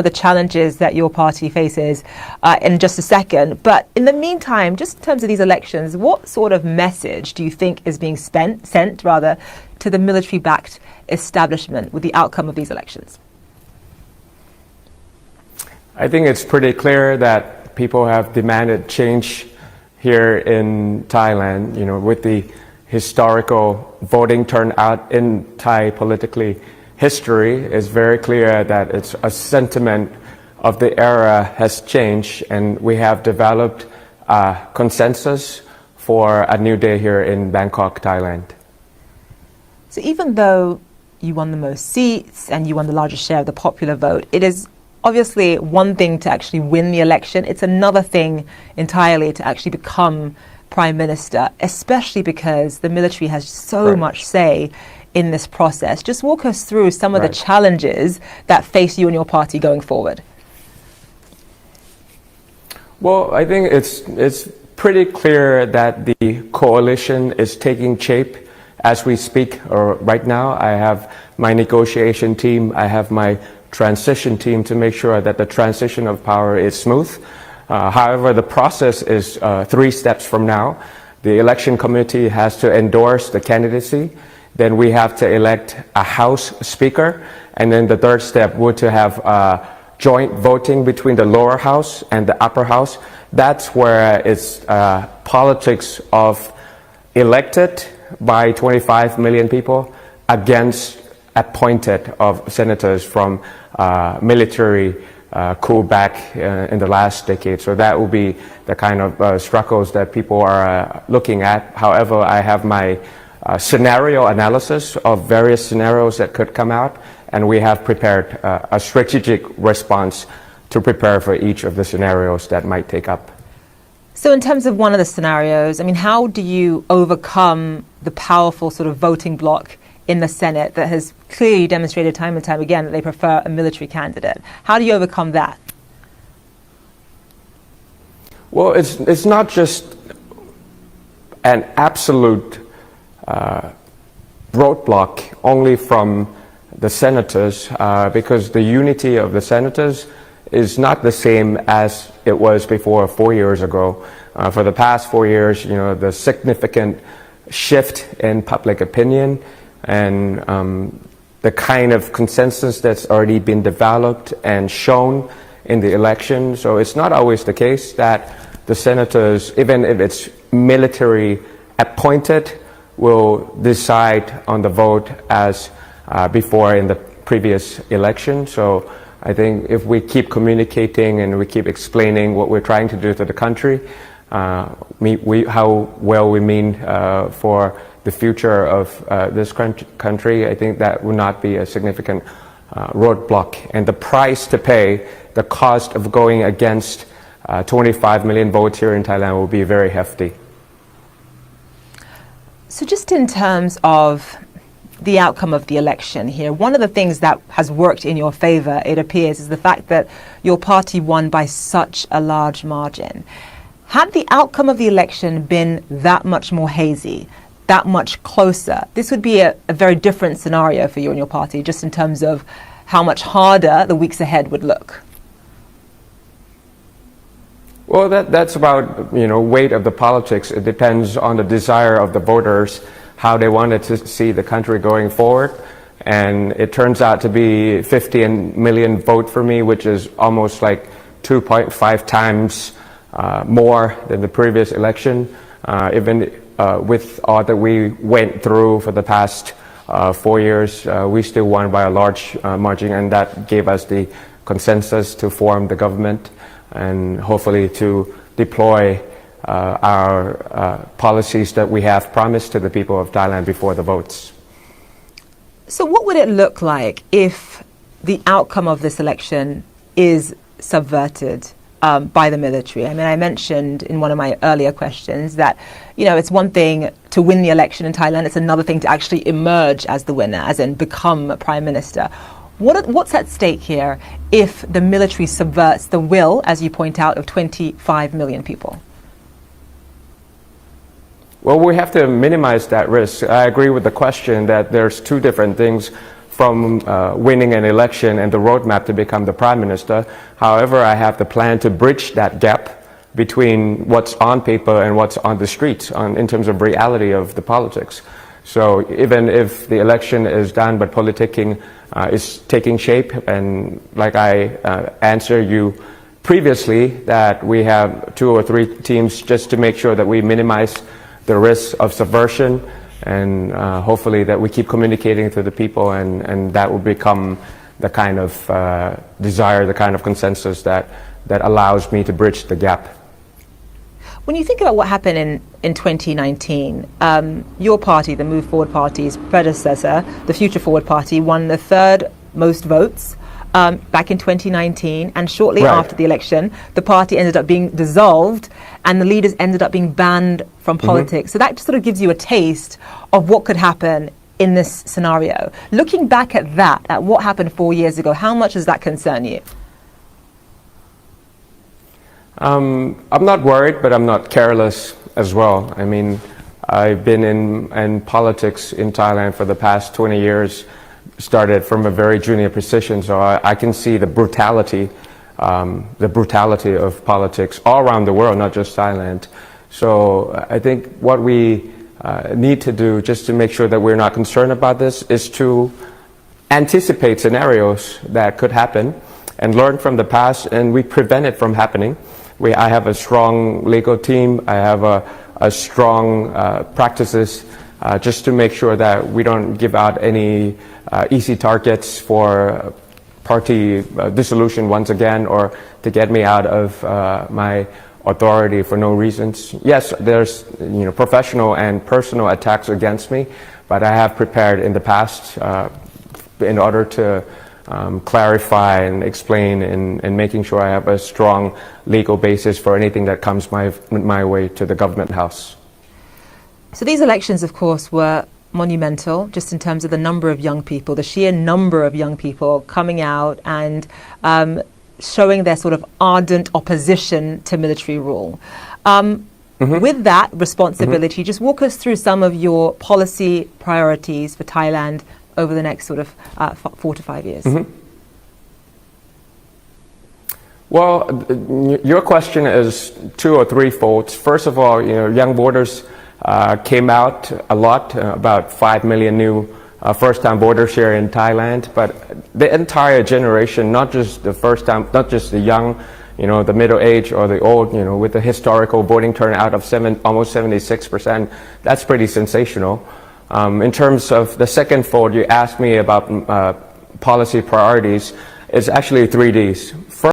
the challenges that your party faces in just a second. But in the meantime, just in terms of these elections, what sort of message do you think is being sent to the military-backed establishment with the outcome of these elections? I think it's pretty clear that people have demanded change here in Thailand, with the historical voting turnout in Thai politically history. It's very clear that it's a sentiment of the era has changed, and we have developed a consensus for a new day here in Bangkok, Thailand. So even though you won the most seats and you won the largest share of the popular vote, it is obviously one thing to actually win the election. It's another thing entirely to actually become Prime Minister, especially because the military has so much say in this process. Just walk us through some of the challenges that face you and your party going forward. Well, I think it's pretty clear that the coalition is taking shape as we speak right now. I have my negotiation team, I have my transition team to make sure that the transition of power is smooth. However, the process is 3 steps from now. The election committee has to endorse the candidacy. Then we have to elect a House Speaker. And then the third step would to have joint voting between the lower house and the upper house. That's where it's politics of elected by 25 million people against appointed of senators from military coup back in the last decade. So that will be the kind of struggles that people are looking at. However, I have my scenario analysis of various scenarios that could come out, and we have prepared a strategic response to prepare for each of the scenarios that might take up. So in terms of one of the scenarios, how do you overcome the powerful sort of voting bloc in the Senate that has clearly demonstrated time and time again that they prefer a military candidate? How do you overcome that? Well, it's not just an absolute roadblock only from the senators, because the unity of the senators is not the same as it was before 4 years ago. For the past 4 years, the significant shift in public opinion and the kind of consensus that's already been developed and shown in the election. So it's not always the case that the senators, even if it's military appointed, will decide on the vote as before in the previous election. So I think if we keep communicating and we keep explaining what we're trying to do to the country, how well we mean for the future of this country, I think that will not be a significant roadblock. And the price to pay, the cost of going against 25 million votes here in Thailand will be very hefty. So just in terms of the outcome of the election here, one of the things that has worked in your favor, it appears, is the fact that your party won by such a large margin. Had the outcome of the election been that much more hazy, that much closer, this would be a very different scenario for you and your party, just in terms of how much harder the weeks ahead would look. Well, that's about, weight of the politics. It depends on the desire of the voters, how they wanted to see the country going forward. And it turns out to be 50 million vote for me, which is almost like 2.5 times more than the previous election. Even with all that we went through for the past 4 years, we still won by a large margin, and that gave us the consensus to form the government and hopefully to deploy our policies that we have promised to the people of Thailand before the votes. So what would it look like if the outcome of this election is subverted by the military? I mentioned in one of my earlier questions that, it's one thing to win the election in Thailand, it's another thing to actually emerge as the winner, as in become a prime minister. What's at stake here if the military subverts the will, as you point out, of 25 million people? Well, we have to minimize that risk. I agree with the question that there's two different things from winning an election and the roadmap to become the Prime Minister. However, I have the plan to bridge that gap between what's on paper and what's on the streets in terms of reality of the politics. So even if the election is done, but politicking is taking shape, and like I answered you previously, that we have 2 or 3 teams just to make sure that we minimize the risk of subversion, and hopefully that we keep communicating to the people, and that will become the kind of desire, the kind of consensus that allows me to bridge the gap. When you think about what happened in 2019, your party, the Move Forward Party's predecessor, the Future Forward Party, won the 3rd most votes back in 2019, and shortly after the election, the party ended up being dissolved and the leaders ended up being banned from politics. So that sort of gives you a taste of what could happen in this scenario. Looking back at that, at what happened 4 years ago, how much does that concern you? I'm not worried, but I'm not careless as well. I mean, I've been in politics in Thailand for the past 20 years, started from a very junior position, so I can see the brutality of politics all around the world, not just Thailand. So I think what we need to do, just to make sure that we're not concerned about this, is to anticipate scenarios that could happen and learn from the past, and we prevent it from happening. I have a strong legal team. I have a strong practices just to make sure that we don't give out any easy targets for party dissolution once again, or to get me out of my authority for no reasons. Yes, there's professional and personal attacks against me, but I have prepared in the past in order to clarify and explain, and making sure I have a strong legal basis for anything that comes my way to the government house. So these elections, of course, were monumental, just in terms of the number of young people, the sheer number of young people coming out and showing their sort of ardent opposition to military rule. With that responsibility, just walk us through some of your policy priorities for Thailand over the next sort of 4 to 5 years. Well, your question is 2 or 3 folds. First of all, young voters came out a lot, about 5 million new first-time voters here in Thailand. But the entire generation, not just the first-time, not just the young, the middle age or the old, with the historical voting turnout of almost 76%, that's pretty sensational. In terms of the second fold, you asked me about policy priorities. It's actually 3 Ds. First,